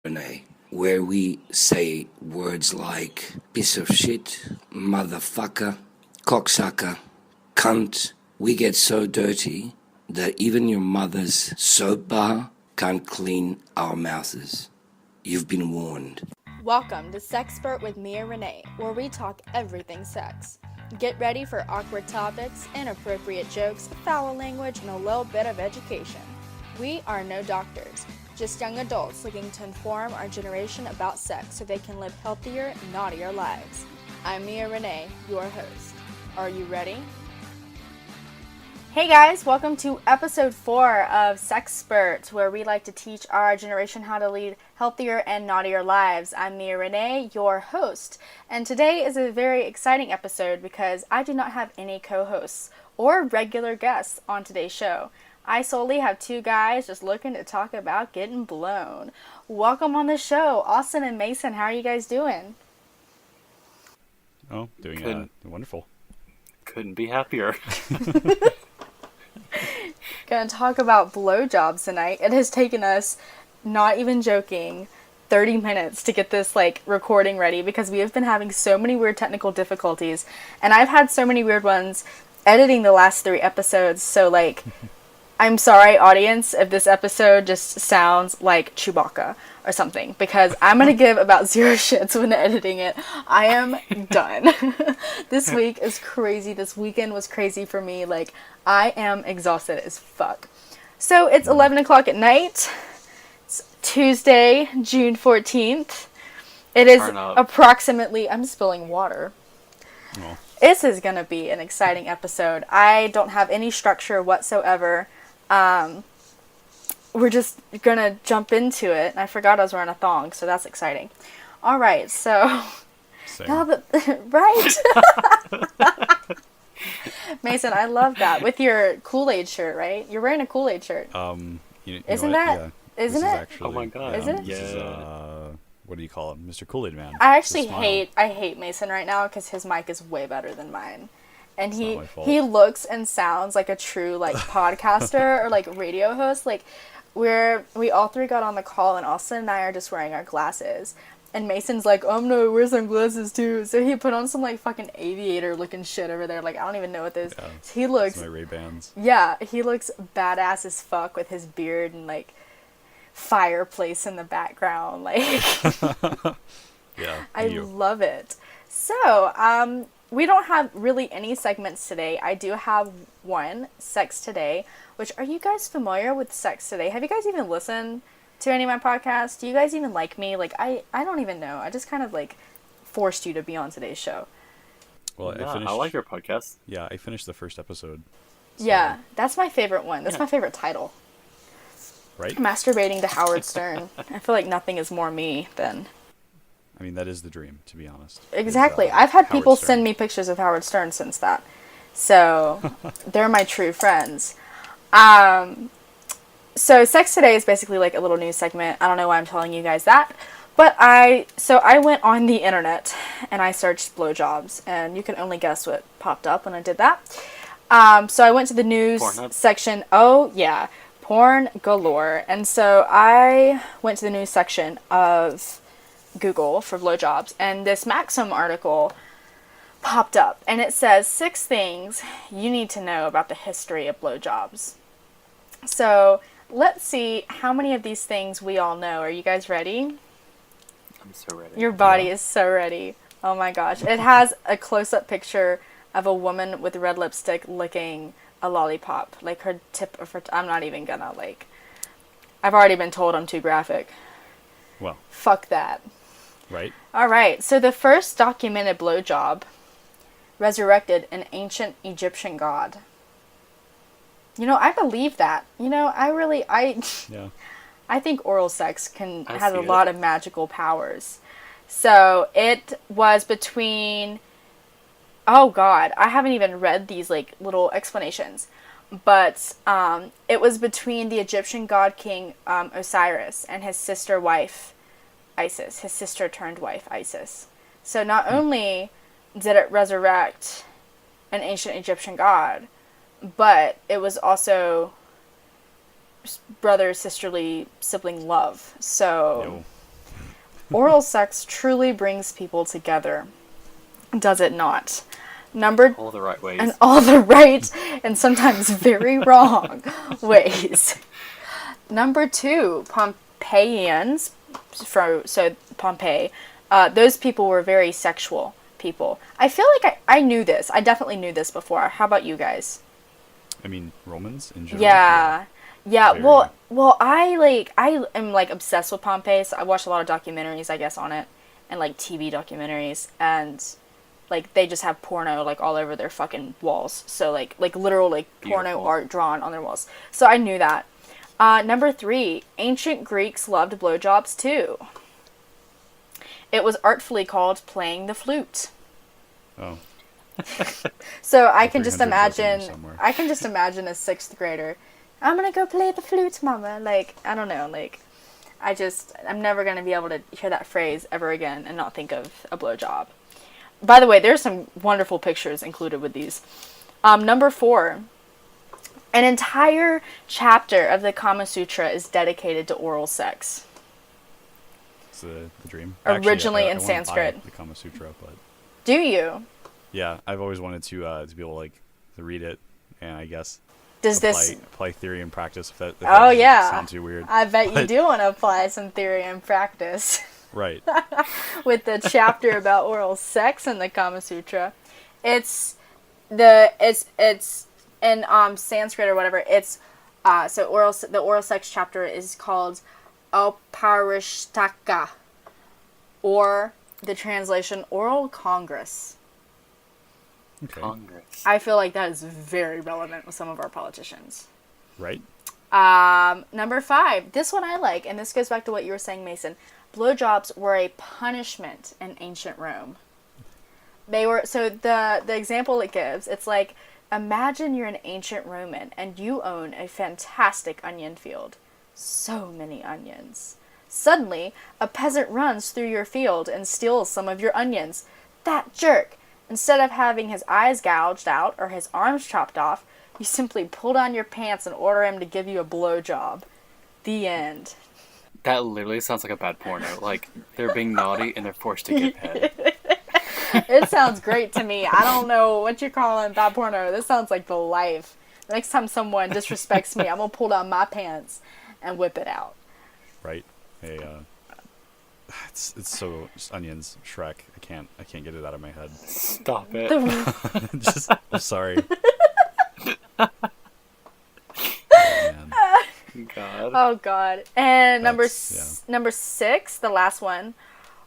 Renee, where we say words like piece of shit, motherfucker, cocksucker, cunt. We get so dirty that even your mother's soap bar can't clean our mouths. You've been warned. Welcome to Sexpert with me and Renee, where we talk everything sex. Get ready for awkward topics, inappropriate jokes, foul language, and a little bit of education. We are no doctors, just young adults looking to inform our generation about sex so they can live healthier, naughtier lives. I'm Mia Renee, your host. Are you ready? Hey guys, welcome to episode 4 of Sexpert, where we like to teach our generation how to lead healthier and naughtier lives. I'm Mia Renee, your host, and today is a very exciting episode because I do not have any co-hosts or regular guests on today's show. I solely have 2 guys just looking to talk about getting blown. Welcome on the show, Austin and Mason. How are you guys doing? Oh, doing wonderful. Couldn't be happier. Gonna talk about blowjobs tonight. It has taken us, not even joking, 30 minutes to get this recording ready because we have been having so many weird technical difficulties, and I've had so many weird ones editing the last 3 episodes, so I'm sorry, audience, if this episode just sounds like Chewbacca or something, because I'm going to give about 0 shits when editing it. I am done. This week is crazy. This weekend was crazy for me. I am exhausted as fuck. So, it's 11 o'clock at night. It's Tuesday, June 14th. It is approximately... I'm spilling water. Oh. This is going to be an exciting episode. I don't have any structure whatsoever. We're just gonna jump into it. I forgot I was wearing a thong, so that's exciting. All right, so now that right, Mason, I love that with your Kool-Aid shirt, right? You're wearing a Kool-Aid shirt. Isn't that? Yeah. Isn't it? Actually, oh my god! Is it? This is, what do you call it, Mr. Kool-Aid Man? I actually hate Mason right now because his mic is way better than mine. And he looks and sounds like a true podcaster or radio host. We all 3 got on the call, and Austin and I are just wearing our glasses. And Mason's like, I'm gonna wear some glasses too. So he put on some fucking aviator looking shit over there. I don't even know what this. Yeah, he looks. My Ray-Bans. Yeah, he looks badass as fuck with his beard and fireplace in the background. Yeah. I love it. So, we don't have really any segments today. I do have one, Sex Today, which, are you guys familiar with Sex Today? Have you guys even listened to any of my podcasts? Do you guys even like me? I don't even know. I just kind of forced you to be on today's show. Well, I like your podcast. Yeah, I finished the first episode. So. Yeah, that's my favorite one. That's my favorite title. Right? Masturbating to Howard Stern. I feel like nothing is more me than... I mean, that is the dream, to be honest. Exactly. I've had people send me pictures of Howard Stern since that. So, they're my true friends. So Sex Today is basically a little news segment. I don't know why I'm telling you guys that. But I went on the internet and I searched blowjobs. And you can only guess what popped up when I did that. So I went to the news section. Oh, yeah. Porn galore. And so I went to the news section of Google for blowjobs, and this Maxim article popped up, and it says 6 things you need to know about the history of blowjobs. So let's see how many of these things we all know. Are you guys ready? I'm so ready. Your body is so ready. Oh my gosh. It has a close-up picture of a woman with red lipstick licking a lollipop, her tip of her I'm not even gonna I've already been told I'm too graphic. Well, fuck that. Right. Alright, so the first documented blowjob resurrected an ancient Egyptian god. I believe that. Yeah. I think oral sex has a lot of magical powers. So, it was between... Oh god, I haven't even read these little explanations. But it was between the Egyptian god king Osiris and his sister wife Isis, his sister-turned-wife, Isis. So not only did it resurrect an ancient Egyptian god, but it was also brother, sisterly, sibling love. So Oral sex truly brings people together, does it not? Number All the right ways. in all the right and sometimes very wrong ways. Number 2, Pompeians, so Pompeii, those people were very sexual people. I feel like I knew this. I definitely knew this before. How about you guys? I mean, Romans in general. Yeah. Very. Well, I am like obsessed with Pompeii. So I watch a lot of documentaries, I guess, on it, and like TV documentaries, and like they just have porno like all over their fucking walls. So like literal like porno Beautiful. art drawn on their walls. So I knew that. Number 3, ancient Greeks loved blowjobs too. It was artfully called playing the flute. Oh. So I can just 300 joke in there imagine. somewhere. I can just imagine a 6th grader. I'm gonna go play the flute, mama. Like, I don't know. Like, I'm never gonna be able to hear that phrase ever again and not think of a blowjob. By the way, there's some wonderful pictures included with these. Number 4. An entire chapter of the Kama Sutra is dedicated to oral sex. It's the dream. Originally Actually, in I wanna Sanskrit. buy the Kama Sutra, but Do you? yeah, I've always wanted to be able like to read it, and I guess Does apply theory and practice. If that Oh, yeah. sounds too weird. I bet you But- do want to apply some theory and practice Right. with the chapter about oral sex in the Kama Sutra. It's in Sanskrit or whatever. It's the oral sex chapter is called Auparishtaka, or the translation Oral Congress. Okay. Congress. I feel like that is very relevant with some of our politicians. Right. Number 5. This one I like, and this goes back to what you were saying, Mason. Blowjobs were a punishment in ancient Rome. They were, so the example it gives, it's like, imagine you're an ancient Roman and you own a fantastic onion field. So many onions. Suddenly, a peasant runs through your field and steals some of your onions. That jerk! Instead of having his eyes gouged out or his arms chopped off, you simply pull down your pants and order him to give you a blowjob. The end. That literally sounds like a bad porno. Like, they're being naughty and they're forced to give head. It sounds great to me. I don't know what you're calling bad porno. This sounds like the life. Next time someone disrespects me, I'm gonna pull down my pants and whip it out. Right. It's so just onions, Shrek. I can't get it out of my head. Stop it. Just I'm sorry. Oh, man. God. Oh God. And number That's- number 6, the last one.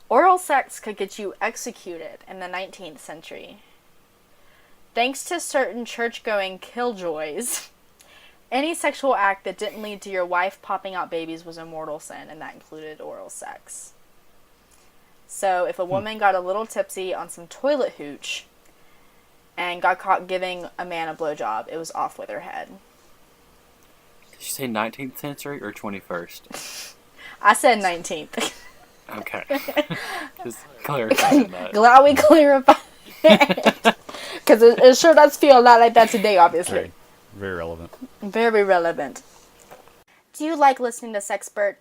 Oral sex could get you executed in the 19th century. Thanks to certain church-going killjoys, any sexual act that didn't lead to your wife popping out babies was a mortal sin, and that included oral sex. So if a woman got a little tipsy on some toilet hooch and got caught giving a man a blowjob, it was off with her head. Did you say 19th century or 21st? I said 19th. Okay. Just clarifying that. Glad we clarified it. Because it sure does feel a lot like that today, obviously. Very, very relevant. Very relevant. Do you like listening to Sexpert?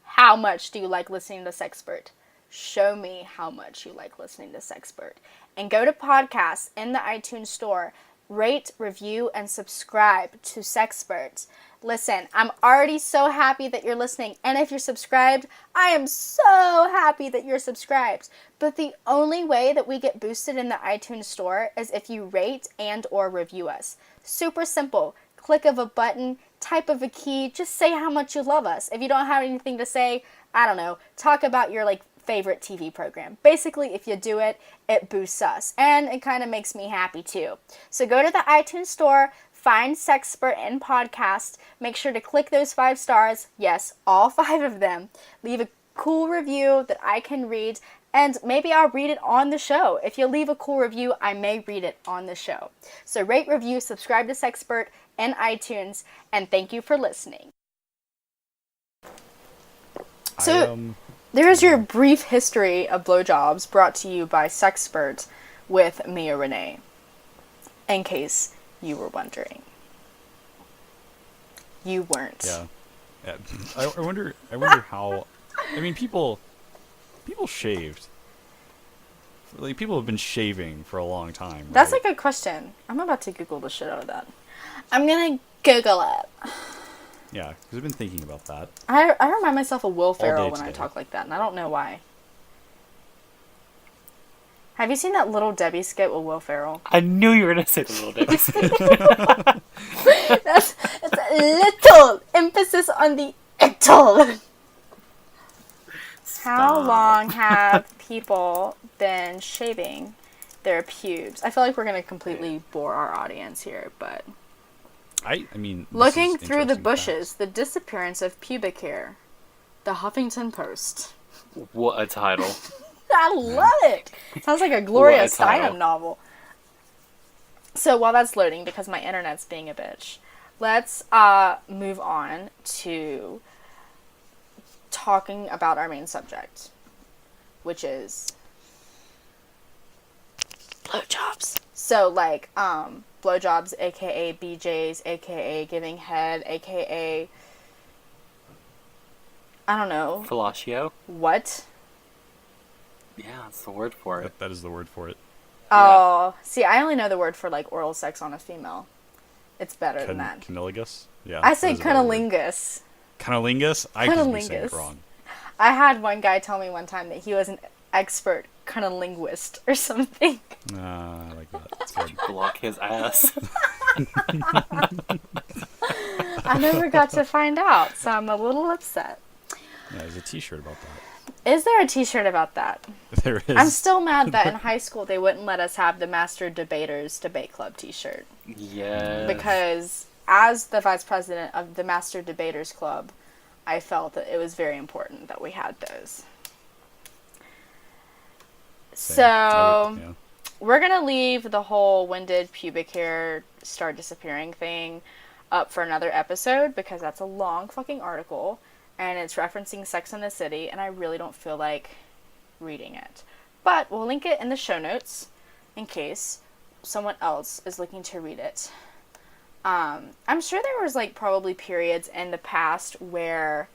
How much do you like listening to Sexpert? Show me how much you like listening to Sexpert. And go to podcasts in the iTunes store. Rate, review, and subscribe to Sexpert. Listen, I'm already so happy that you're listening. And if you're subscribed, I am so happy that you're subscribed. But the only way that we get boosted in the iTunes store is if you rate and or review us. Super simple. Click of a button, type of a key, just say how much you love us. If you don't have anything to say, I don't know, talk about your favorite TV program. Basically, if you do it, it boosts us. And it kind of makes me happy too. So go to the iTunes store, find Sexpert in podcast, make sure to click those 5 stars, yes, all 5 of them, leave a cool review that I can read, and maybe I'll read it on the show. If you leave a cool review, I may read it on the show. So rate, review, subscribe to Sexpert in iTunes, and thank you for listening. So there's your brief history of blowjobs brought to you by Sexpert with Mia Renee, in case you were wondering. You weren't. Yeah. I wonder how. I mean, people people shaved. Like, people have been shaving for a long time. That's right? a good question. I'm about to Google the shit out of that. I'm gonna Google it. Yeah, because I've been thinking about that. I remind myself of Will day Ferrell when I today. talk like that, and I don't know why. Have you seen that Little Debbie skit with Will Ferrell? I knew you were gonna say the Little Debbie. It's a little emphasis on the little. How long have people been shaving their pubes? I feel like we're gonna completely bore our audience here, but I mean, this looking is through the interesting bushes, facts. the disappearance of pubic hair. The Huffington Post. What a title. I love it. Sounds like a Gloria What a title. Steinem novel. So while that's loading, because my internet's being a bitch, let's move on to talking about our main subject, which is blowjobs. So like blowjobs, aka BJs, aka giving head, aka I don't know Fellatio? what. Yeah, that's the word for it. That is the word for it. Oh, see, I only know the word for like oral sex on a female. It's better than that. Cunnilingus? Yeah. I that say is a better word. cunnilingus. Cunnilingus? I could be saying it Cunnilingus. wrong. I had one guy tell me one time that he was an expert cunnilinguist or something. I like that. That's good. Block his ass. I never got to find out, so I'm a little upset. Yeah, there's a t-shirt about that. Is there a t-shirt about that? There is. I'm still mad that in high school they wouldn't let us have the Master Debaters Debate Club t-shirt. Yes. Because as the vice president of the Master Debaters Club, I felt that it was very important that we had those. Same. So, Yeah. we're going to leave the whole when did pubic hair start disappearing thing up for another episode because that's a long fucking article and it's referencing Sex and the City and I really don't feel like reading it. But we'll link it in the show notes in case someone else is looking to read it. I'm sure there was like probably periods in the past where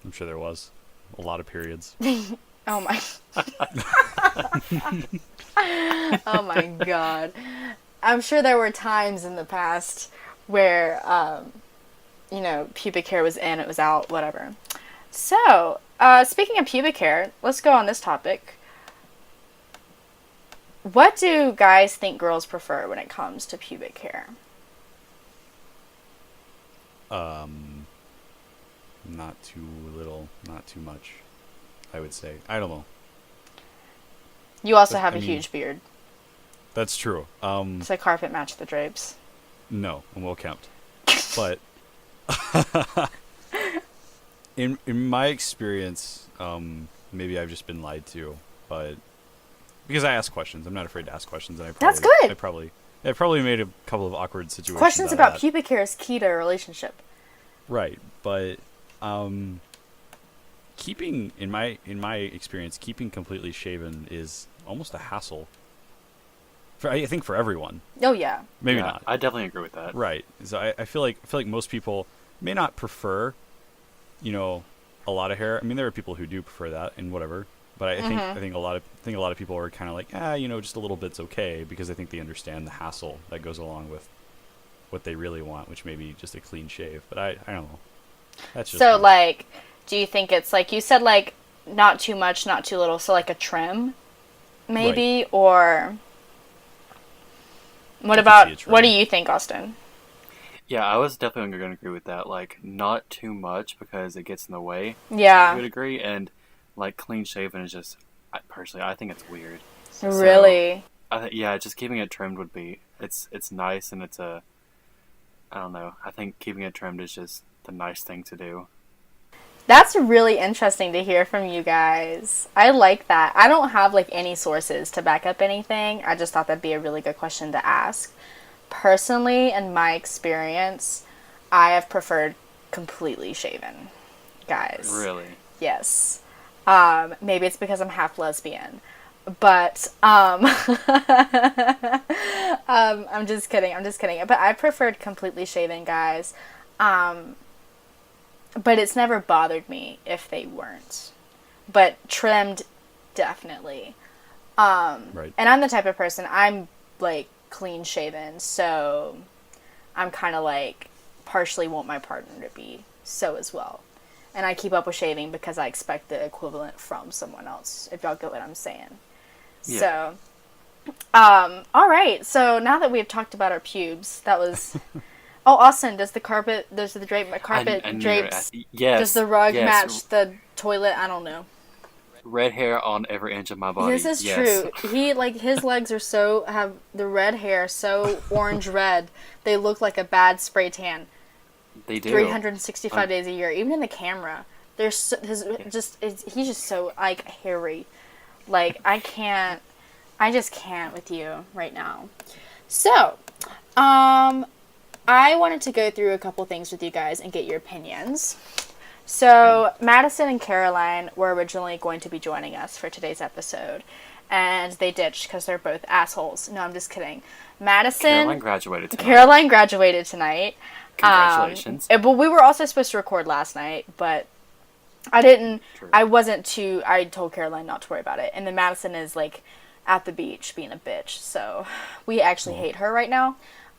I'm sure there was a lot of periods. oh my oh my god. I'm sure there were times in the past where you know, pubic hair was in, it was out, whatever. So, speaking of pubic hair, let's go on this topic. What do guys think girls prefer when it comes to pubic hair? Not too little, not too much, I would say. I don't know. You also But, have I a mean- huge beard. That's true. Does the carpet match the drapes? No, I'm well kept. But in my experience, maybe I've just been lied to, but because I ask questions, I'm not afraid to ask questions, and That's good. I probably made a couple of awkward situations. Questions out of about that. pubic hair is key to a relationship. Right, but keeping in my experience, keeping completely shaven is almost a hassle. I think for everyone. Oh yeah. Maybe Yeah, not. I definitely agree with that. Right. So I feel like most people may not prefer, a lot of hair. I mean, there are people who do prefer that and whatever. But I think a lot of people are kind of like, just a little bit's okay because I think they understand the hassle that goes along with what they really want, which may be just a clean shave. But I don't know. That's just So me. like, do you think it's like you said, like not too much, not too little, so like a trim, maybe, or what I could about see a what do trim. you think, Austin? Yeah, I was definitely going to agree with that. Like, not too much because it gets in the way. I Yeah, would agree. And, like, clean shaven is just, personally, I think it's weird. really. Yeah, just keeping it trimmed would be, it's nice and it's I don't know. I think keeping it trimmed is just the nice thing to do. That's really interesting to hear from you guys. I like that. I don't have like any sources to back up anything. I just thought that'd be a really good question to ask. Personally, in my experience, I have preferred completely shaven guys. Really? Yes. Maybe it's because I'm half lesbian. But I'm just kidding. But I preferred completely shaven guys. But it's never bothered me if they weren't. but trimmed, definitely. Right. And I'm the type of person, I'm like clean shaven, so I'm kind of like partially want my partner to be so as well. And I keep up with shaving because I expect the equivalent from someone else, if y'all get what I'm saying. Yeah. So, all right. So now that we've talked about our pubes, that was. Oh, Austin, does the carpet drapes? Yes. Does the rug yes. match the toilet? I don't know. Red hair on every inch of my body. This is yes. true. He like his legs are have the red hair so orange red. They look like a bad spray tan. They do. 365 days a year, even in the camera. There's so, he's just so like hairy. Like I just can't with you right now. So, I wanted to go through a couple things with you guys and get your opinions. So, Madison and Caroline were originally going to be joining us for today's episode, and they ditched because they're both assholes. No, I'm just kidding. Caroline graduated tonight. Congratulations. But we were also supposed to record last night, but I didn't. True. I told Caroline not to worry about it. And then Madison is like at the beach being a bitch, so we actually hate her right now.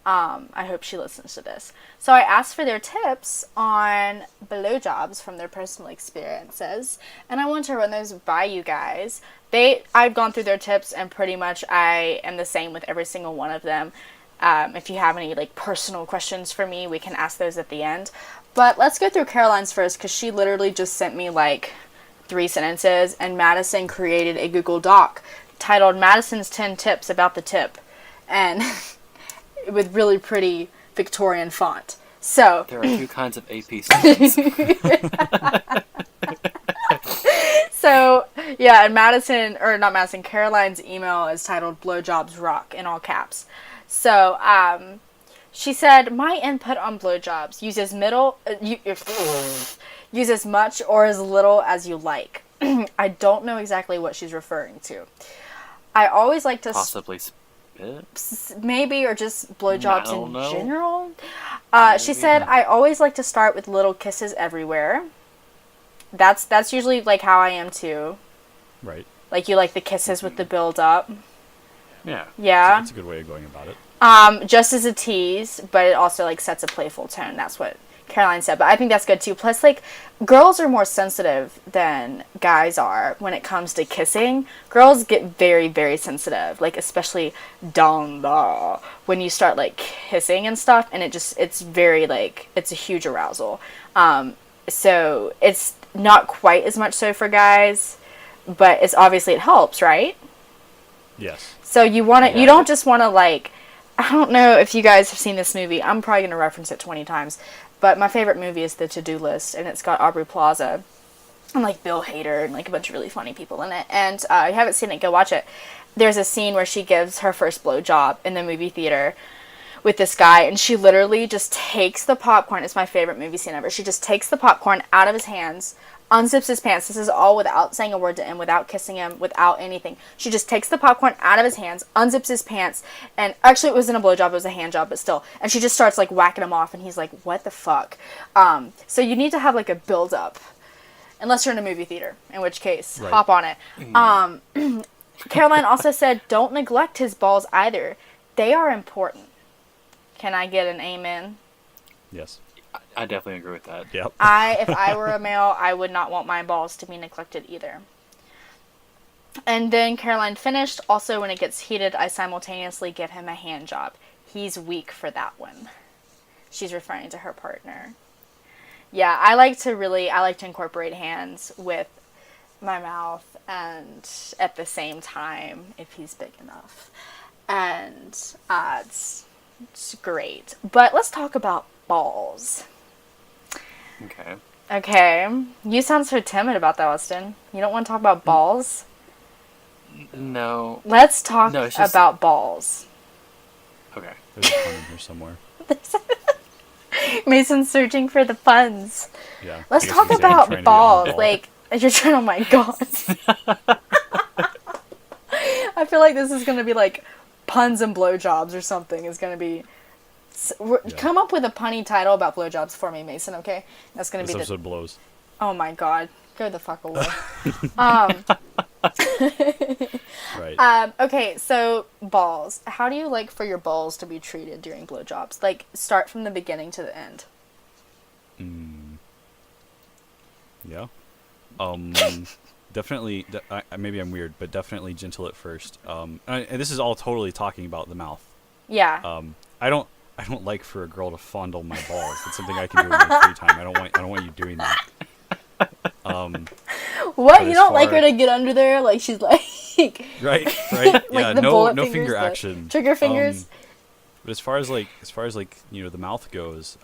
I hope she listens to this. So I asked for their tips on blowjobs from their personal experiences, and I want to run those by you guys. I've gone through their tips, and pretty much I am the same with every single one of them. If you have any like personal questions for me, we can ask those at the end. But let's go through Caroline's first, because she literally just sent me like 3 sentences, and Madison created a Google Doc titled Madison's 10 Tips About the Tip. And with really pretty Victorian font. So there are 2 kinds of AP students. So yeah, and Caroline's email is titled Blowjobs Rock in all caps. So she said, my input on blowjobs: use as much or as little as you like. I don't know exactly what she's referring to. I always like to possibly maybe, or just blowjobs in general. She said, not. I always like to start with little kisses everywhere. That's usually like how I am too. Right. Like you like the kisses with the build up. Yeah. Yeah. That's a good way of going about it. Just as a tease, but it also like sets a playful tone. That's what Caroline said, but I think that's good too. Plus, like, girls are more sensitive than guys are when it comes to kissing. Girls get very, very sensitive, like especially down the when you start like kissing and stuff, and it's very like it's a huge arousal. So it's not quite as much so for guys, but it's obviously it helps, right? Yes. So you don't just want to like, I don't know if you guys have seen this movie. I'm probably going to reference it 20 times. But my favorite movie is The To-Do List, and it's got Aubrey Plaza and like Bill Hader and like a bunch of really funny people in it. And if you haven't seen it, go watch it. There's a scene where she gives her first blowjob in the movie theater with this guy, and she literally just takes the popcorn. It's my favorite movie scene ever. She just takes the popcorn out of his hands, unzips his pants. This is all without saying a word to him, without kissing him, without anything. She just takes the popcorn out of his hands, unzips his pants, and actually it wasn't a blowjob, it was a hand job, but still. And she just starts like whacking him off, and he's like, what the fuck? So you need to have like a build up, unless you're in a movie theater, in which case, right. Hop on it. Caroline also said, don't neglect his balls either. They are important. Can I get an amen? Yes. I definitely agree with that. Yep. If I were a male, I would not want my balls to be neglected either. And then Caroline finished, also when it gets heated, I simultaneously give him a hand job. He's weak for that one. She's referring to her partner. Yeah, I like to incorporate hands with my mouth and at the same time if he's big enough. And it's great. But let's talk about balls. Okay. You sound so timid about that, Austin. You don't want to talk about balls? No. Let's talk about balls. Okay. There's a pun in here somewhere. Mason's searching for the puns. Yeah. Let's talk about balls. Like, you're trying, oh my god. I feel like this is going to be like puns and blowjobs or something. It's going to be... Come up with a punny title about blowjobs for me, Mason, okay? That's going to be this episode blows. Oh my god. Go the fuck away. um, Right. okay, so balls. How do you like for your balls to be treated during blowjobs? Like, start from the beginning to the end. Yeah. Definitely. Maybe I'm weird, but definitely gentle at first. And this is all totally talking about the mouth. Yeah. I don't like for a girl to fondle my balls. That's something I can do in my free time. I don't want you doing that. What? but You as don't like far- her to get under there? Like, she's like... Right. like Yeah. the No bullet no fingers, finger the action. trigger fingers? But as far as like the mouth goes,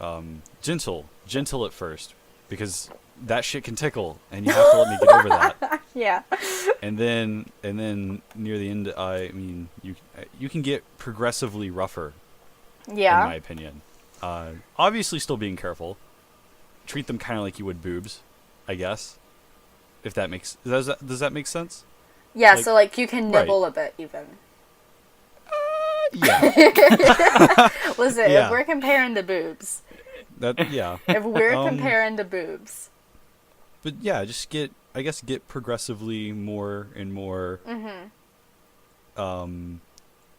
gentle at first, because that shit can tickle, and you have to let me get over that. Yeah. And then near the end, I mean, you can get progressively rougher, Yeah. in my opinion. Obviously, still being careful. Treat them kind of like you would boobs, I guess. If that makes does that make sense? Yeah, Like- so, like, you can right. nibble a bit, even. Yeah. Listen, Yeah. if we're comparing to boobs. Yeah. If we're comparing to boobs. But yeah, just get progressively more and more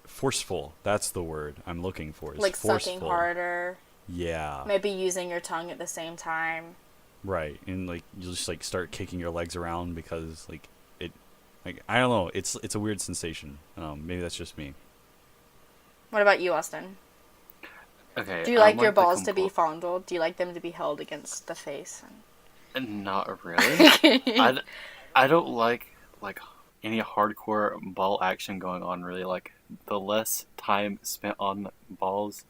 forceful. That's the word I'm looking for. Is Like, forceful. sucking harder. Yeah. Maybe using your tongue at the same time. Right. And like you'll just like start kicking your legs around because like it like I don't know, it's a weird sensation. Maybe that's just me. What about you, Austin? Okay. Do you like your balls to be fondled? Do you like them to be held against the face? Not really. I don't like any hardcore ball action going on. Really, like the less time spent on balls,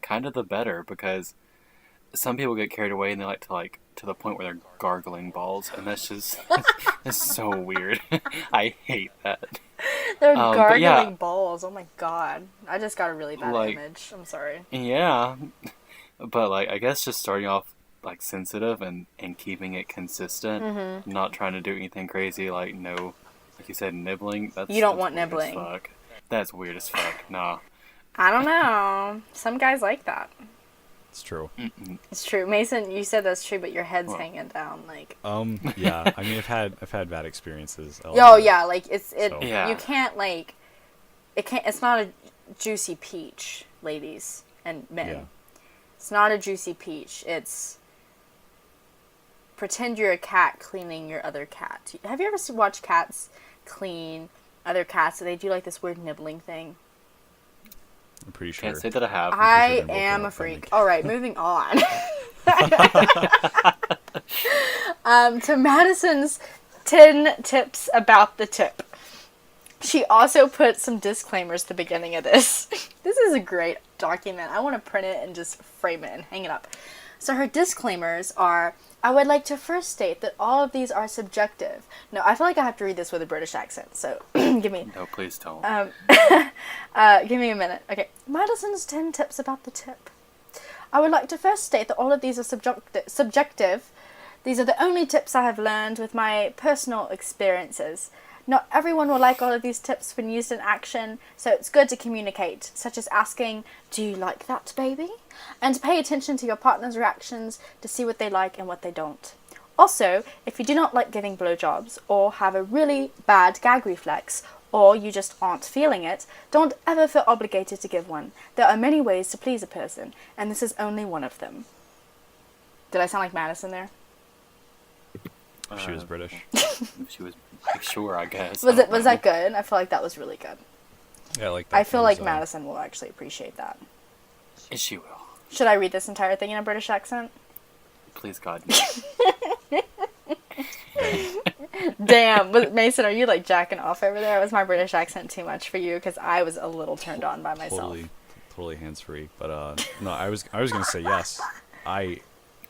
kind of the better, because some people get carried away and they like to the point where they're gargling balls, and that's just that's so weird. I hate that. They're but gargling yeah. balls. Oh my god. I just got a really bad Like- image. I'm sorry. Yeah, but like I guess just starting off like sensitive and keeping it consistent, not trying to do anything crazy like like you said, nibbling. You don't that's want weird as nibbling. fuck. That's weird as fuck. Nah. I don't know. Some guys like that. It's true. It's true. Mason, you said that's true, but your head's Well. hanging down. Like, Yeah. I mean, I've had bad experiences. oh yeah, like so. Yeah. You can't like, it's not a juicy peach, ladies and men. Yeah. It's not a juicy peach. It's pretend you're a cat cleaning your other cat. Have you ever watched cats clean other cats? So they do like this weird nibbling thing. I'm pretty sure. Can't say that I have. I they're both am a authentic. freak. All right, moving on. To Madison's 10 tips about the tip. She also put some disclaimers at the beginning of this. This is a great document. I want to print it and just frame it and hang it up. So her disclaimers are, I would like to first state that all of these are subjective. No, I feel like I have to read this with a British accent, so give me... No, please don't. give me a minute. Okay. Madison's 10 tips about the tip. I would like to first state that all of these are subjective. These are the only tips I have learned with my personal experiences. Not everyone will like all of these tips when used in action, so it's good to communicate, such as asking, do you like that, baby? And pay attention to your partner's reactions to see what they like and what they don't. Also, if you do not like giving blowjobs, or have a really bad gag reflex, or you just aren't feeling it, don't ever feel obligated to give one. There are many ways to please a person, and this is only one of them. Did I sound like Madison there? She was British. She was sure, I guess. Was I don't know. that good? I feel like that was really good. Yeah, I like that. I feel It like was, Madison will actually appreciate that. She will. Should I read this entire thing in a British accent? Please, God. Damn, Mason, are you like jacking off over there? Was my British accent too much for you? Because I was a little turned on by myself. Totally hands free. But no, I was gonna say yes. I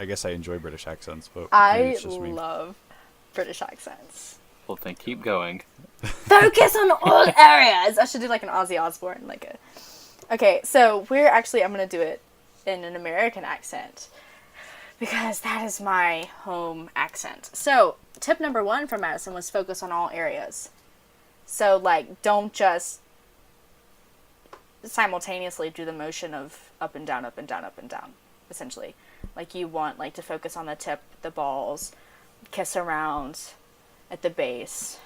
guess I enjoy British accents, but maybe I it's just me. love British accents. Well, then keep going. Focus on all areas. I should do like an Ozzy Osbourne, Okay, so I'm gonna do it in an American accent because that is my home accent. So tip number 1 from Madison was focus on all areas. So like, don't just simultaneously do the motion of up and down, up and down, up and down. Essentially, like you want like to focus on the tip, the balls, kiss around at the base,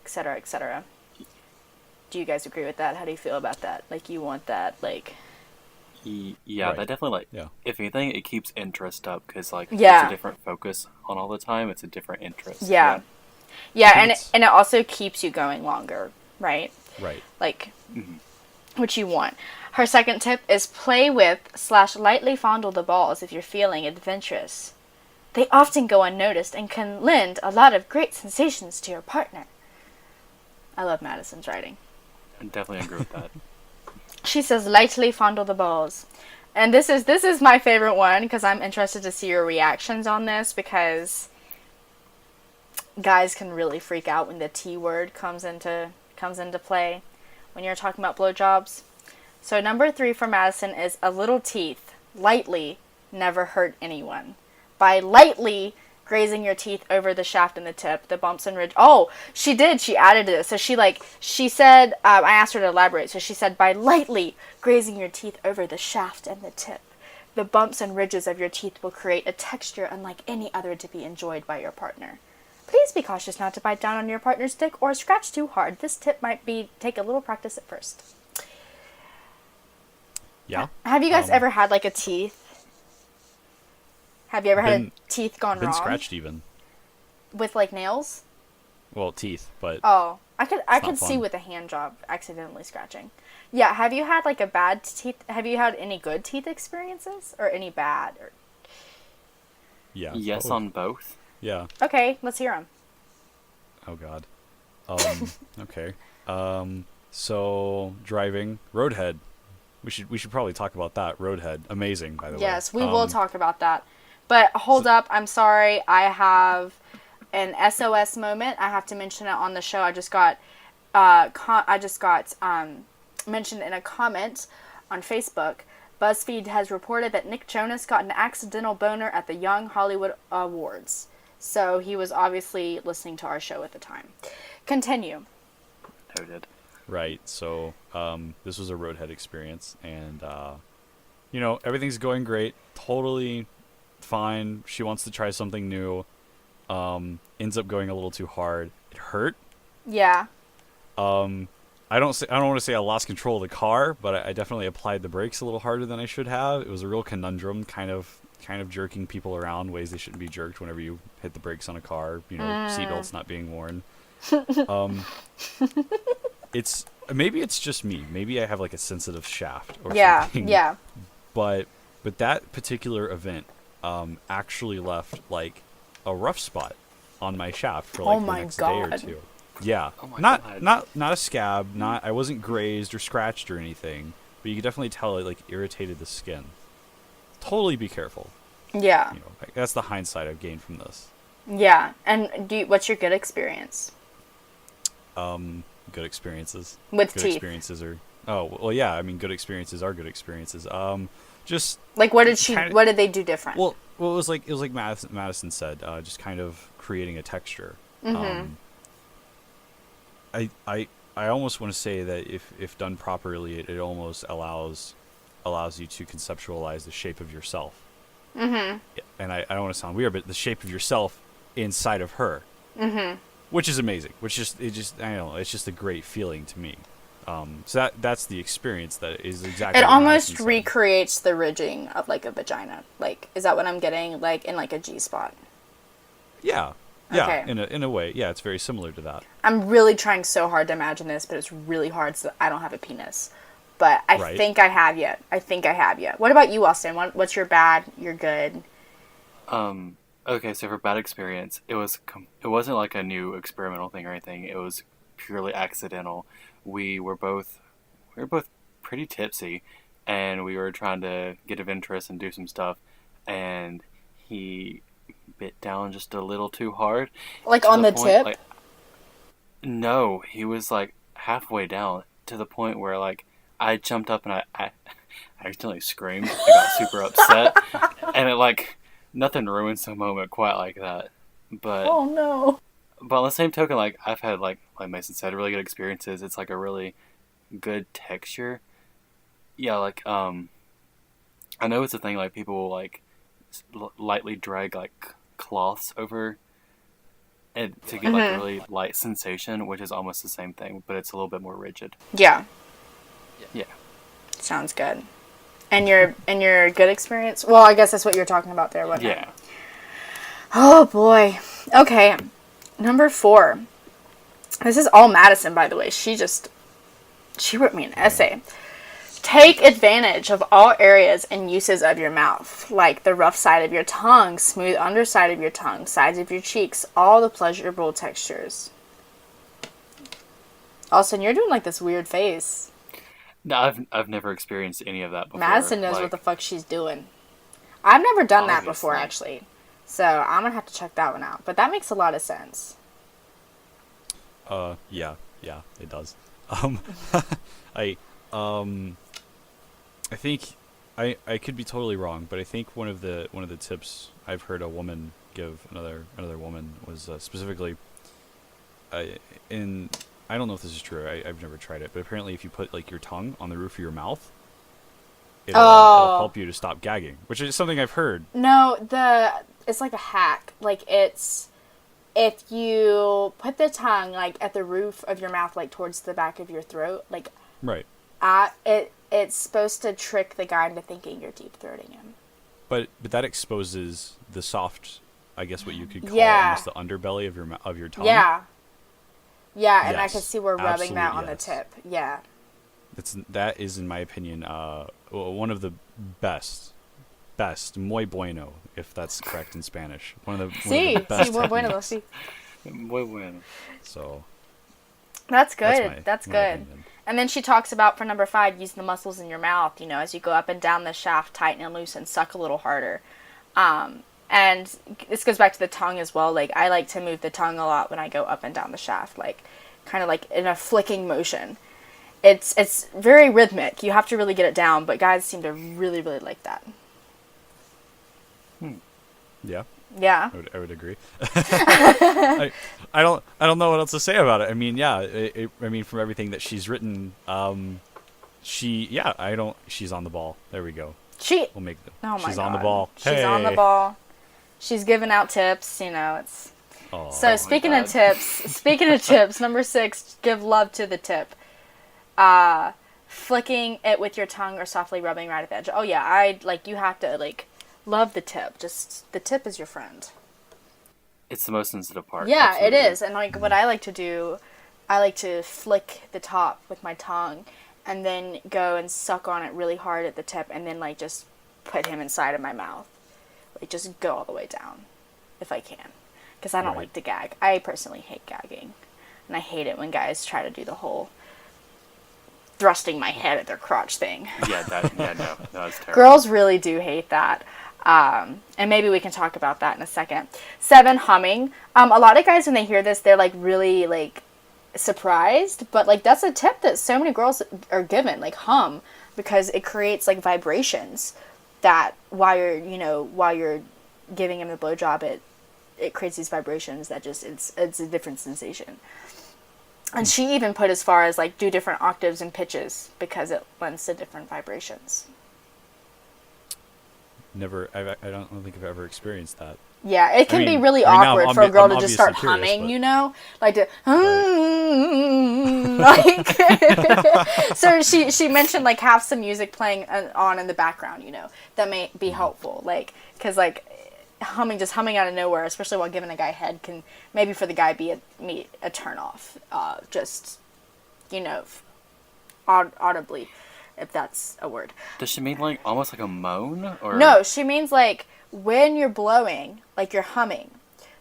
etc., etc. Do you guys agree with that? How do you feel about that? Like, you want that, like... Yeah, Right. that definitely, like, Yeah. if anything, it keeps interest up, because, like, Yeah. it's a different focus on all the time. It's a different interest. Yeah. I Yeah, think and it's- it also keeps you going longer, right? Right. Like, Mhm. what you want. Her second tip is play with / lightly fondle the balls if you're feeling adventurous. They often go unnoticed and can lend a lot of great sensations to your partner. I love Madison's writing. I definitely agree with that. She says lightly fondle the balls. And this is my favorite one because I'm interested to see your reactions on this, because guys can really freak out when the T word comes into play when you're talking about blowjobs. So number 3 for Madison is a little teeth, lightly, never hurt anyone. By lightly grazing your teeth over the shaft and the tip, the bumps and ridge. Oh, she did. She added it. So she said, I asked her to elaborate. So she said, by lightly grazing your teeth over the shaft and the tip, the bumps and ridges of your teeth will create a texture unlike any other to be enjoyed by your partner. Please be cautious not to bite down on your partner's dick or scratch too hard. This tip might take a little practice at first. Yeah. Have you guys ever had like a teeth? Have you ever had Been- a teeth gone Been wrong scratched even. with like nails? Well, teeth, but Oh, I could not see fun. with a hand job accidentally scratching. Yeah, have you had like a bad teeth? Have you had any good teeth experiences or any bad? Or... yeah. Yes both. on both. Yeah. Okay, let's hear them. Oh God. Okay. So driving, roadhead. We should probably talk about that. Roadhead, amazing, by the way. Yes, we will talk about that. But hold up, I'm sorry. I have an SOS moment. I have to mention it on the show. I just got mentioned in a comment on Facebook. BuzzFeed has reported that Nick Jonas got an accidental boner at the Young Hollywood Awards. So he was obviously listening to our show at the time. Continue. Noted. Right. So this was a roadhead experience, and everything's going great, totally fine. She wants to try something new. Ends up going a little too hard. It hurt. Yeah. I don't want to say I lost control of the car, but I definitely applied the brakes a little harder than I should have. It was a real conundrum, kind of jerking people around ways they shouldn't be jerked whenever you hit the brakes on a car. Seatbelts not being worn. Maybe it's just me. Maybe I have like a sensitive shaft or something. Yeah. But that particular event actually left like a rough spot on my shaft for like the next day or two. Yeah. Oh my God. Not a scab, I wasn't grazed or scratched or anything, but you could definitely tell it like irritated the skin. Totally be careful. Yeah. That's the hindsight I've gained from this. Yeah. And what's your good experience? Good experiences. With good teeth. experiences are yeah, I mean good experiences are good experiences. Just like what did they do different? Well, it was like Madison said, just kind of creating a texture. Mm-hmm. I almost want to say that if done properly, it almost allows you to conceptualize the shape of yourself. Mm-hmm. And I don't want to sound weird, but the shape of yourself inside of her, Mm-hmm. which is amazing. I don't know, it's just a great feeling to me. So that's the experience that is exactly. It what almost Madison said. recreates the ridging of like a vagina. Like, is that what I'm getting? Like in like a G spot. Yeah. Okay. In a way, yeah, it's very similar to that. I'm really trying so hard to imagine this, but it's really hard. So I don't have a penis, but I Right. think I have yet. What about you, Austin? What's your bad? Your good? Okay, so for bad experience, it wasn't like a new experimental thing or anything. It was purely accidental. We were both pretty tipsy, and we were trying to get adventurous and do some stuff, and he bit down just a little too hard. Like to on the point, tip? like, no, he was like halfway down to the point where like I jumped up and I accidentally screamed. I got super upset, and it like nothing ruins a moment quite like that. But Oh no. but on the same token, like I've had like Mason said, really good experiences. It's like a really good texture. Yeah, like I know it's a thing like people will like lightly drag like cloths over and to get like a really light sensation, which is almost the same thing, but it's a little bit more rigid. Yeah. Yeah. Sounds good. And your good experience? Well, I guess that's what you're talking about there, wasn't it? Yeah. Oh boy. Okay. Number 4. This is all Madison, by the way. She wrote me an essay. Take advantage of all areas and uses of your mouth, like the rough side of your tongue, smooth underside of your tongue, sides of your cheeks, all the pleasurable textures. Austin, you're doing like this weird face. No, I've never experienced any of that before. Madison knows what the fuck she's doing. I've never done that before, Obviously. actually. So I'm gonna have to check that one out. But that makes a lot of sense. Yeah, it does. I think I could be totally wrong, but I think one of the tips I've heard a woman give another woman was specifically, in I don't know if this is true. I've never tried it, but apparently if you put like your tongue on the roof of your mouth, it'll help you to stop gagging, which is something I've heard. No, it's like a hack. Like it's if you put the tongue like at the roof of your mouth, like towards the back of your throat, like Right. It's supposed to trick the guy into thinking you're deep throating him. But that exposes the soft, I guess what you could call almost the underbelly of your tongue. Yeah. Yeah, and I Yes, could see we're rubbing that on yes. the tip. Yeah. That is, in my opinion, one of the best, muy bueno, if that's correct in Spanish. One of the best muy bueno, techniques. sí. Muy bueno. So That's good. That's my good. opinion. And then she talks about, for number 5, using the muscles in your mouth, as you go up and down the shaft, tighten and loosen, suck a little harder. And this goes back to the tongue as well. Like, I like to move the tongue a lot when I go up and down the shaft, like, kind of like in a flicking motion. It's very rhythmic. You have to really get it down, but guys seem to really, really like that. Yeah. Yeah. I would agree. I don't know what else to say about it. I mean, yeah. I mean, from everything that she's written, she's on the ball. There we go. Oh my She's God. on the ball. She's on the ball. She's giving out tips. It's. Oh, So speaking of tips, number 6, give love to the tip. Flicking it with your tongue or softly rubbing right at the edge. Oh yeah, you have to love the tip. Just the tip is your friend. It's the most sensitive part. Yeah, absolutely. it is. And what I like to do, I like to flick the top with my tongue and then go and suck on it really hard at the tip and then just put him inside of my mouth. Just go all the way down if I can. Because I don't like to gag. I personally hate gagging. And I hate it when guys try to do the whole thrusting my head at their crotch thing. No, it's terrible. Girls really do hate that. And maybe we can talk about that in a second. 7, humming. A lot of guys, when they hear this, they're really surprised. But that's a tip that so many girls are given. Hum, because it creates vibrations that while you're giving him the blowjob, it creates these vibrations that just it's a different sensation. And she even put as far as do different octaves and pitches because it lends to different vibrations. I don't think I've ever experienced that. Yeah, it can be really now awkward for a girl I'm to just start obviously curious, to So she mentioned have some music playing on in the background, that may be helpful, because humming out of nowhere, especially while giving a guy head, can maybe for the guy be a turn off, audibly, if that's a word. Does she mean almost like a moan? Or No, she means when you're blowing, you're humming.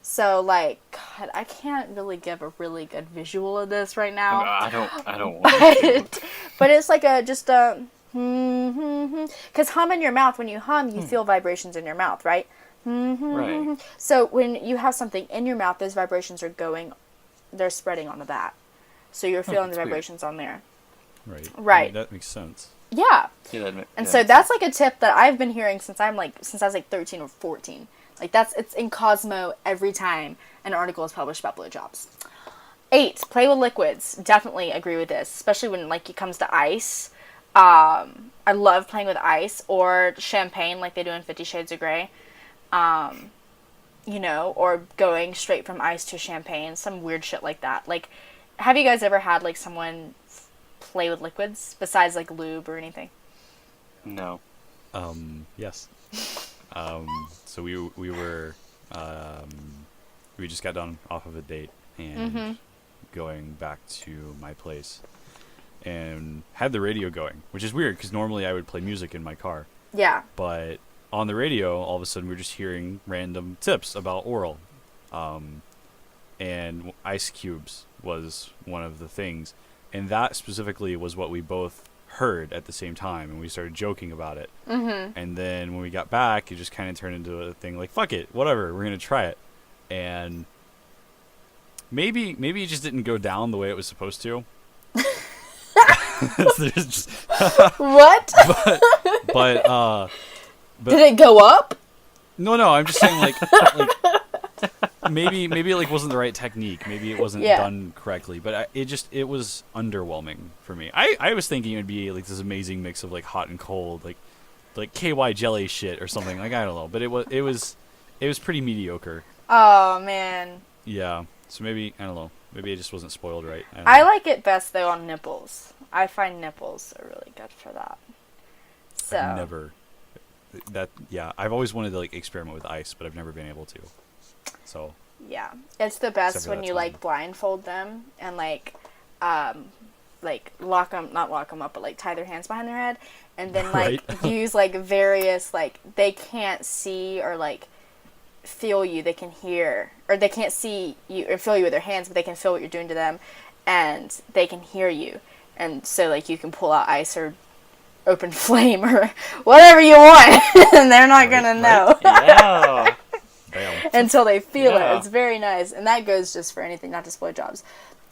So God, I can't really give a really good visual of this right now. I don't want to. But it's just a because hum in your mouth, when you hum, you feel vibrations in your mouth, right? Right. So when you have something in your mouth, those vibrations they're spreading onto that. So you're feeling the vibrations on there. Right. Right. I mean, that makes sense. Yeah. So that's a tip that I've been hearing since I was 13 or 14. It's in Cosmo every time an article is published about blowjobs. 8, play with liquids. Definitely agree with this, especially when it comes to ice. I love playing with ice or champagne like they do in 50 Shades of Grey. or going straight from ice to champagne, some weird shit like that. Like, have you guys ever had, like, someone play with liquids besides, like, lube or anything? No. Yes. So we were we just got done off of a date and going back to my place and had the radio going, which is weird because normally I would play music in my car. Yeah. But on the radio, all of a sudden we're just hearing random tips about oral. And ice cubes was one of the things. And that specifically was what we both heard at the same time, and we started joking about it. And then when we got back, it just kind of turned into a thing like, fuck it, whatever, we're going to try it. And maybe it just didn't go down the way it was supposed to. What? but did it go up? No, I'm just saying like maybe it like wasn't the right technique. Maybe it wasn't done correctly. But it was underwhelming for me. I was thinking it would be like this amazing mix of like hot and cold, like KY jelly shit or something. Like I don't know, but it was pretty mediocre. Oh man. Yeah. So maybe I don't know. Maybe it just wasn't spoiled right. I like it best though on nipples. I find nipples are really good for that. So I've never. I've always wanted to like experiment with ice, but I've never been able to. So yeah, it's the best when you time. like blindfold them and like not lock them up, but like tie their hands behind their head, and then like use like various like they can't see or like feel you, they can hear, or they can't see you or feel you with their hands, but they can feel what you're doing to them, and they can hear you, and so like you can pull out ice or open flame or whatever you want, and they're not gonna know. Yeah. Until they feel it. It's very nice, and that goes just for anything, not just blowjobs.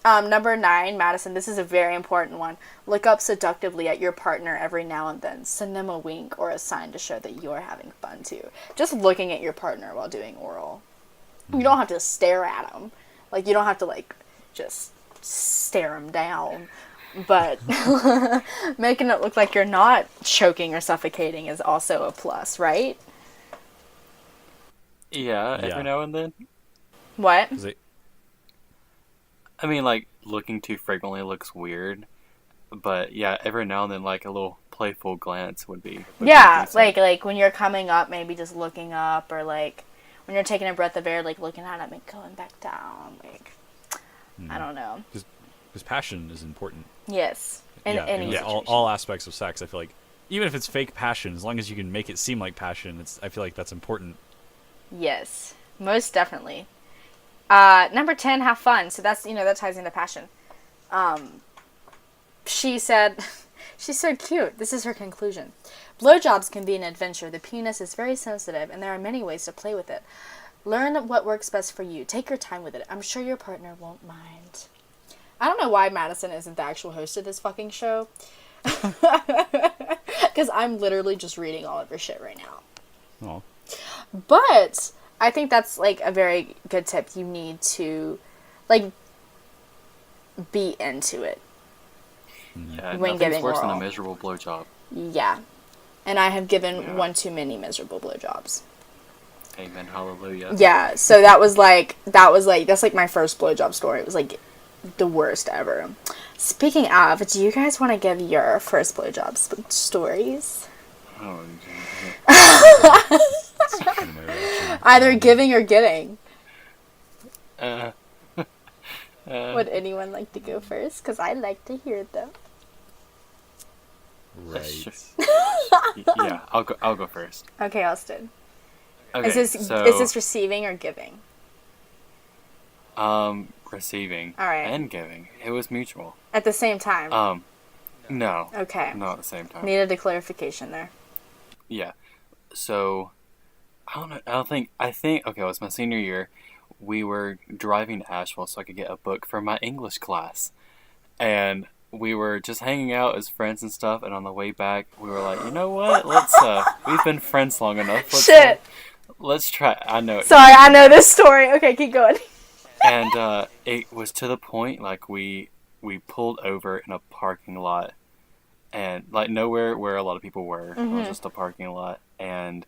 Number 9, Madison, this is a very important one. Look up seductively at your partner every now and then. Send them a wink or a sign to show that you're having fun too. Just looking at your partner while doing oral. You don't have to stare at them. Like, you don't have to, like, just stare them down. But making it look like you're not choking or suffocating is also a plus, right? Yeah, every now and then. What? I mean, like, looking too frequently looks weird. But, yeah, every now and then, like, a little playful glance would be decent. like when you're coming up, maybe just looking up, or, like, when you're taking a breath of air, like, looking at it and going back down. Like, I don't know. Because passion is important. Yes. In any situation. All aspects of sex, I feel like. Even if it's fake passion, as long as you can make it seem like passion, I feel like that's important. Yes. Most definitely. Number 10, have fun. So that's, that ties into passion. She said, she's so cute. This is her conclusion. Blowjobs can be an adventure. The penis is very sensitive, and there are many ways to play with it. Learn what works best for you. Take your time with it. I'm sure your partner won't mind. I don't know why Madison isn't the actual host of this fucking show. Because I'm literally just reading all of her shit right now. Oh. But I think that's, like, a very good tip. You need to, like, be into it. Yeah, when nothing's giving worse than oral. a miserable blowjob. Yeah. And I have given one too many miserable blowjobs. Amen, hallelujah. Yeah, so that's like my first blowjob story. It was, like, the worst ever. Speaking of, do you guys want to give your first blowjob stories? Oh, Either giving or getting. Would Would anyone like to go first? Because I like to hear them. Right. Yeah, I'll go first. Okay, Austin. Okay, Is this receiving or giving? Receiving. All right. And giving. It was mutual. At the same time? No. Okay. Not at the same time. Needed a clarification there. Yeah. So, I don't know. I think, okay, it was my senior year. We were driving to Asheville so I could get a book for my English class. And we were just hanging out as friends and stuff. And on the way back, we were like, you know what? We've been friends long enough. Let's try. I know. Sorry, I know this story. Okay, keep going. And it was to the point, like, we pulled over in a parking lot. And, like, nowhere where a lot of people were. It was just a parking lot. And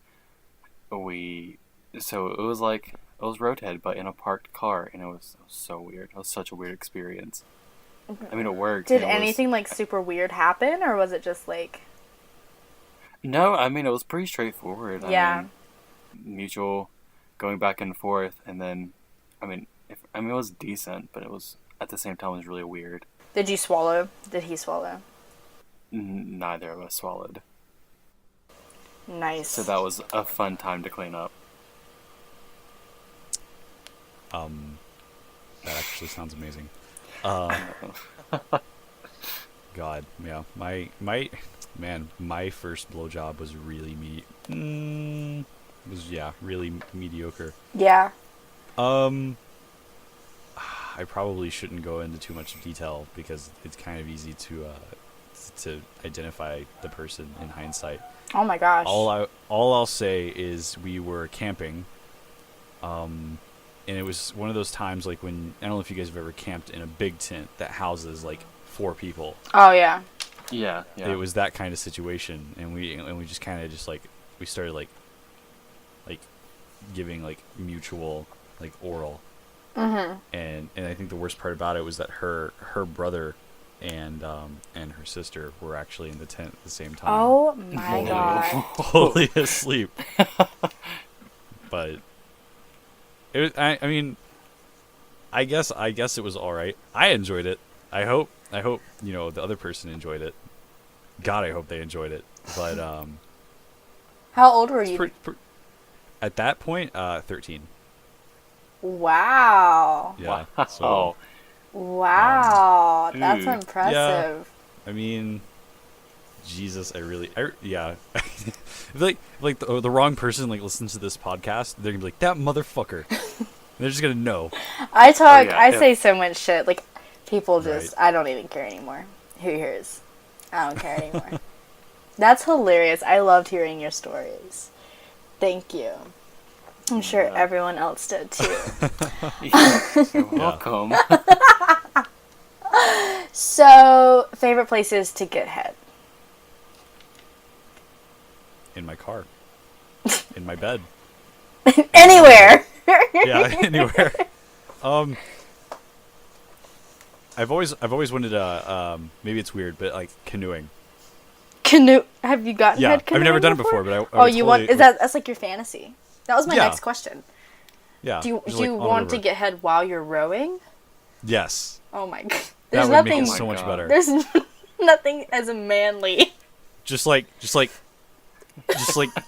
so it was like Roadhead, but in a parked car, and it was so weird. It was such a weird experience. I mean, it worked. Did anything like super weird happen, or was it just like? No, I mean, it was pretty straightforward. Yeah. I mean, mutual going back and forth, and then, I mean, it was decent, but it was, at the same time, it was really weird. Did you swallow? Did he swallow? Neither of us swallowed. Nice. So that was a fun time to clean up. That actually sounds amazing. God, yeah. My first blowjob was really really mediocre. Yeah. I probably shouldn't go into too much detail because it's kind of easy to identify the person in hindsight. Oh my gosh. All I'll say is we were camping, and it was one of those times like when, I don't know if you guys have ever camped in a big tent that houses like 4 people. Oh yeah. Yeah. It was that kind of situation, and we just kind of we started like giving like mutual like oral. Mm-hmm. And I think the worst part about it was that her brother and her sister were actually in the tent at the same time. Oh my god. Totally asleep. But it was, I mean, I guess it was all right. I enjoyed it. I hope the other person enjoyed it. God, I hope they enjoyed it. But How old were you? At that point, 13. Wow. Yeah. Wow. So, Wow. That's Ooh. impressive. Yeah. I mean, Jesus, yeah. If the wrong person like listens to this podcast, they're gonna be like, that motherfucker. They're just gonna know. I yeah. say so much shit. Like, people just, Right. I don't even care anymore. Who cares? I don't care anymore. That's hilarious. I loved hearing your stories. Thank you. I'm sure Yeah. everyone else did too. You're welcome. So, favorite places to get head? In my car. In my bed. Anywhere. Yeah, anywhere. I've always wanted to maybe it's weird, but like canoeing. Canoe. Have you gotten Yeah, head canoeing I've never done it before, but I Oh, would you totally, want? That's like your fantasy? That was my Yeah. next question. Yeah. Do just, you like, on a want to river. get head while you're rowing? Yes. Oh my god. That There's would nothing. make it so much God. better. There's nothing as manly. Just like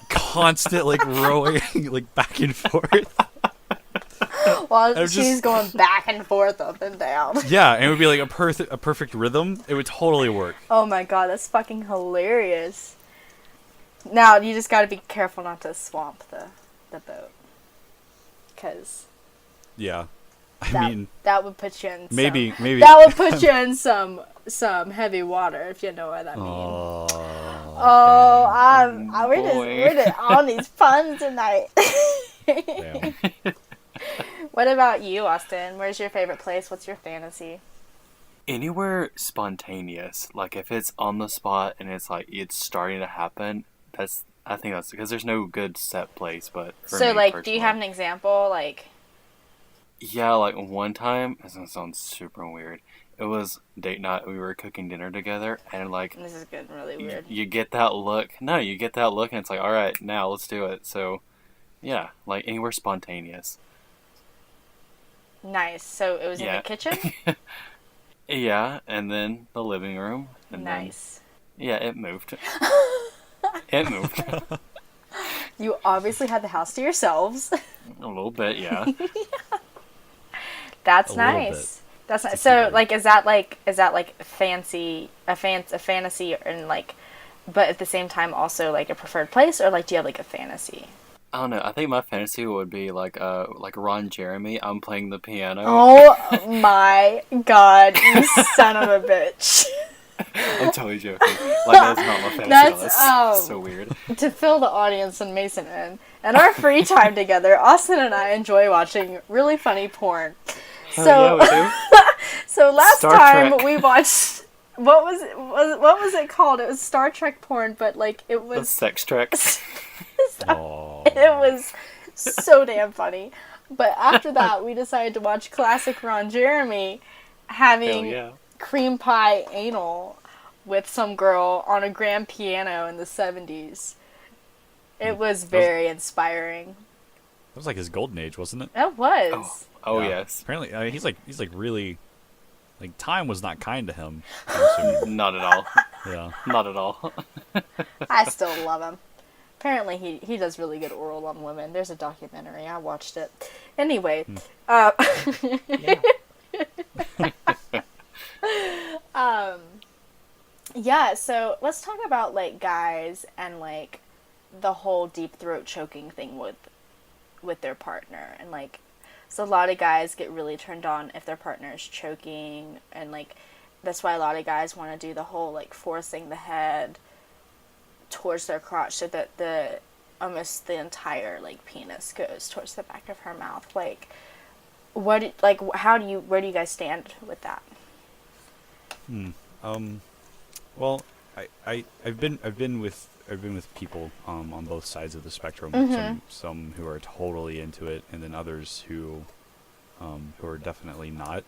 constant like rowing like back and forth. While I'm she's just- going back and forth, up and down. Yeah, and it would be like a perfect rhythm. It would totally work. Oh my god, that's fucking hilarious. Now, you just gotta be careful not to swamp the boat. Because Yeah. I mean, that would put you in maybe. That would put you in some heavy water, if you know what I mean. Oh, we're just on these puns tonight. Damn. What about you, Austin? Where's your favorite place? What's your fantasy? Anywhere spontaneous, like if it's on the spot and it's like it's starting to happen, I think that's because there's no good set place. But for So, me, like, do personally, you have an example? Like, Yeah, like one time, this gonna sound super weird. It was date night. We were cooking dinner together, and like this is getting really weird. you get that look. No, you get that look, and it's like, all right, now let's do it. So, yeah, like anywhere spontaneous. Nice. So it was in Yeah. the kitchen? Yeah, and then the living room. And Nice. Then, yeah, it moved. It moved You obviously had the house to yourselves. a little bit. Yeah. That's A little nice. That's nice. It's So, better. like, is that like a fantasy, and like, but at the same time also like a preferred place, or like do you have like a fantasy? I don't know. I think my fantasy would be like Ron Jeremy. I'm playing the piano. Oh my god, you son of a bitch! I'm totally joking. Like that's not my fantasy. That's so weird. To fill the audience and Mason in our free time together, Austin and I enjoy watching really funny porn. So, Yeah, we do. so last Star time Trek. we watched, what was it called? It was Star Trek porn, but like it The was sex tracks. Oh. it was so damn funny. But after that, we decided to watch classic Ron Jeremy Hell having yeah. cream pie anal with some girl on a grand piano in the 70s. It was very inspiring. That was like his golden age, wasn't it? It was. Oh Yeah. yes. Apparently, he's like really, like time was not kind to him. I'm assuming. Not at all. Yeah. Not at all. I still love him. Apparently, he does really good oral on women. There's a documentary. I watched it. Anyway, yeah, so let's talk about, like, guys and, like, the whole deep throat choking thing with their partner. And, like, so a lot of guys get really turned on if their partner is choking, and, like, that's why a lot of guys want to do the whole, like, forcing the head towards their crotch so that almost the entire, like, penis goes towards the back of her mouth. Like, where do you guys stand with that? Well, I've been with people on both sides of the spectrum. Some who are totally into it, and then others who are definitely not.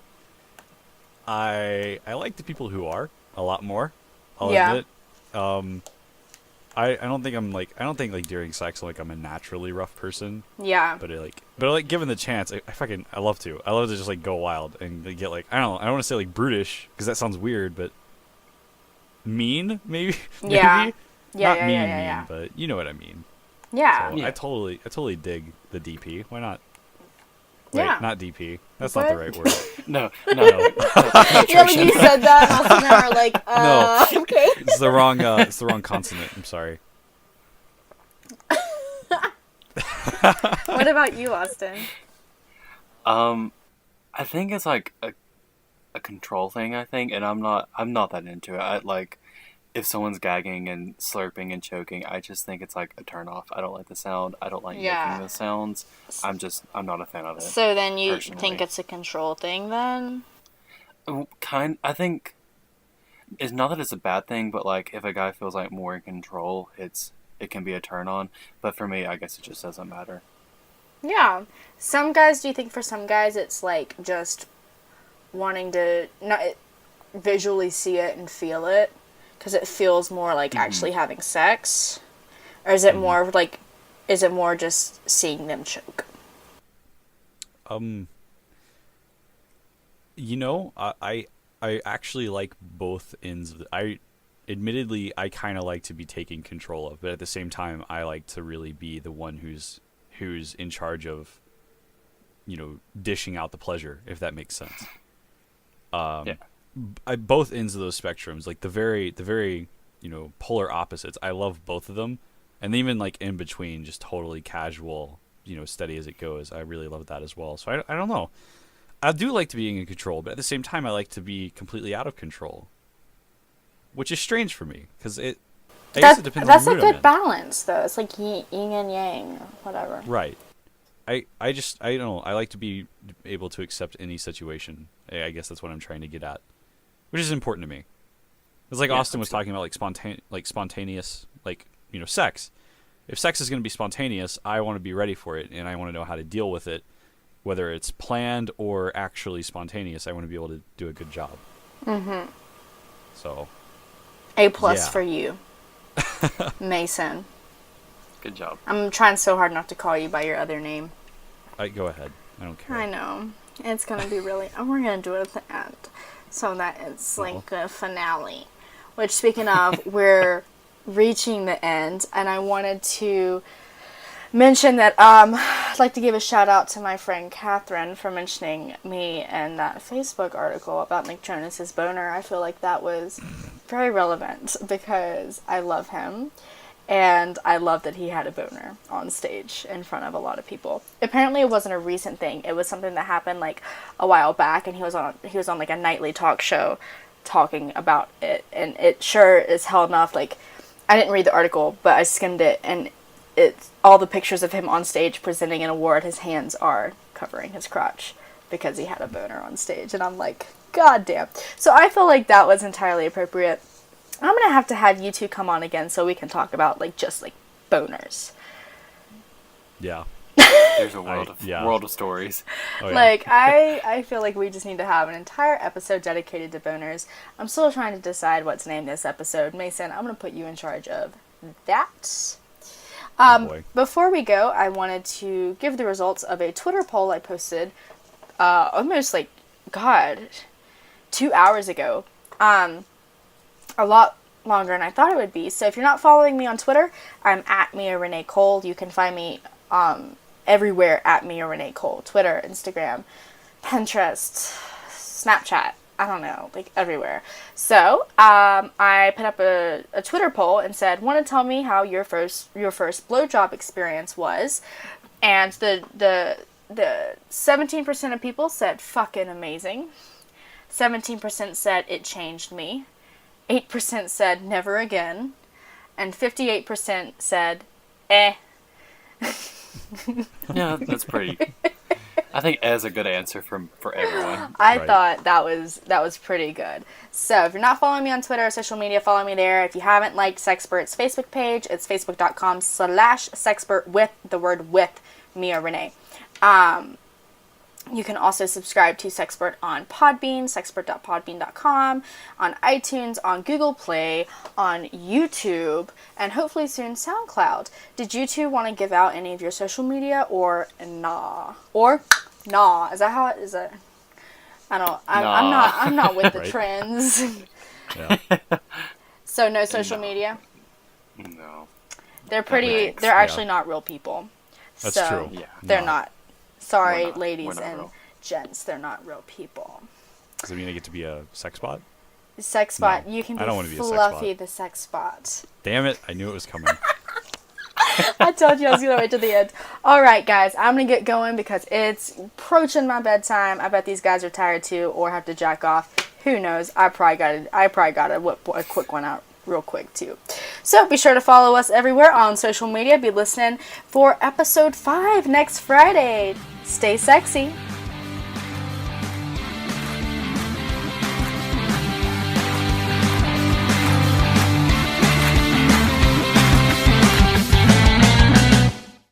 I like the people who are a lot more. I'll admit. I don't think like during sex I'm a naturally rough person. Yeah. But given the chance, I love to. I love to just like go wild and get like I don't want to say like brutish because that sounds weird, but mean maybe. Yeah. Maybe? Yeah. Not Yeah. mean, but you know what I mean. Yeah. So Yeah. I totally dig the DP. Why not? Wait, Yeah. not DP. That's not the right word. No. Yeah, when you said that, Austin and I were like, No. okay. It's the wrong consonant. I'm sorry. What about you, Austin? I think it's like a control thing. I think, and I'm not that into it. I like if someone's gagging and slurping and choking. I just think it's like a turn off. I don't like the sound. I don't like making those sounds. I'm not a fan of it. So then you personally. think it's a control thing then? I think it's not that it's a bad thing, but like if a guy feels like more in control, it can be a turn on. But for me, I guess it just doesn't matter. Yeah. Do you think for some guys it's like just wanting to not visually see it and feel it because it feels more like actually having sex? Or is it more like, is it more just seeing them choke? I actually like both ends of admittedly I kind of like to be taking control of, but at the same time I like to really be the one who's in charge of dishing out the pleasure, if that makes sense. Both ends of those spectrums, like the very polar opposites, I love both of them, and even like in between, just totally casual, steady as it goes, I really love that as well. So I don't know, I do like to be in control, but at the same time I like to be completely out of control, which is strange for me because I guess it depends that's on a the mood I'm good in. balance though. It's like yin and yang, whatever. Right. I don't know, I like to be able to accept any situation. I guess that's what I'm trying to get at, which is important to me. It's like Austin was talking about like spontaneous sex. If sex is going to be spontaneous, I want to be ready for it, and I want to know how to deal with it, whether it's planned or actually spontaneous. I want to be able to do a good job. So A+ for you. Mason. Good job. I'm trying so hard not to call you by your other name. Go ahead. I don't care. I know. It's going to be really... we're going to do it at the end. So that it's like a finale. Which, speaking of, we're reaching the end. And I wanted to mention that I'd like to give a shout out to my friend Catherine for mentioning me in that Facebook article about Nick Jonas's boner. I feel like that was very relevant because I love him. And I love that he had a boner on stage in front of a lot of people. Apparently it wasn't a recent thing. It was something that happened like a while back, and he was on like a nightly talk show talking about it. And it sure is hell enough. Like, I didn't read the article, but I skimmed it, and it's all the pictures of him on stage presenting an award. His hands are covering his crotch because he had a boner on stage. And I'm like, God damn. So I feel like that was entirely appropriate. I'm going to have you two come on again so we can talk about, like, just, like, boners. Yeah. There's a world of stories. Oh, yeah. Like, I feel like we just need to have an entire episode dedicated to boners. I'm still trying to decide what to name this episode. Mason, I'm going to put you in charge of that. Boy. Before we go, I wanted to give the results of a Twitter poll I posted almost 2 hours ago. A lot longer than I thought it would be. So if you're not following me on Twitter, I'm at Mia Renee Cole. You can find me everywhere at Mia Renee Cole. Twitter, Instagram, Pinterest, Snapchat. I don't know, like everywhere. So I put up a Twitter poll and said, "Want to tell me how your first blowjob experience was?" And the 17% of people said fucking amazing. 17% said it changed me. 8% said never again. And 58% said eh. Yeah, that's pretty. I think is a good answer for everyone. I Right. thought that was pretty good. So if you're not following me on Twitter or social media, follow me there. If you haven't liked Sexpert's Facebook page, it's facebook.com/Sexpert with the word with Mia Renee. You can also subscribe to Sexpert on Podbean, sexpert.podbean.com, on iTunes, on Google Play, on YouTube, and hopefully soon SoundCloud. Did you two want to give out any of your social media or nah? Or nah? Is that how it is? It? I don't. I'm not with the Right. trends. Yeah. So no social No. media. No. They're pretty. Thanks. They're actually Yeah. not real people. That's So true. Yeah. they're No. not. Sorry, We're not ladies and real. gents. They're not real people. Does it mean I get to be a sex bot? Sex spot. No, You can I don't wanna be be a sex Fluffy bot. the sex spot. Damn it! I knew it was coming. I told you I was going to wait to the end. All right, guys. I'm going to get going because it's approaching my bedtime. I bet these guys are tired too or have to jack off. Who knows? I probably got to whip a quick one out real quick too. So be sure to follow us everywhere on social media. Be listening for episode 5 next Friday. Stay sexy.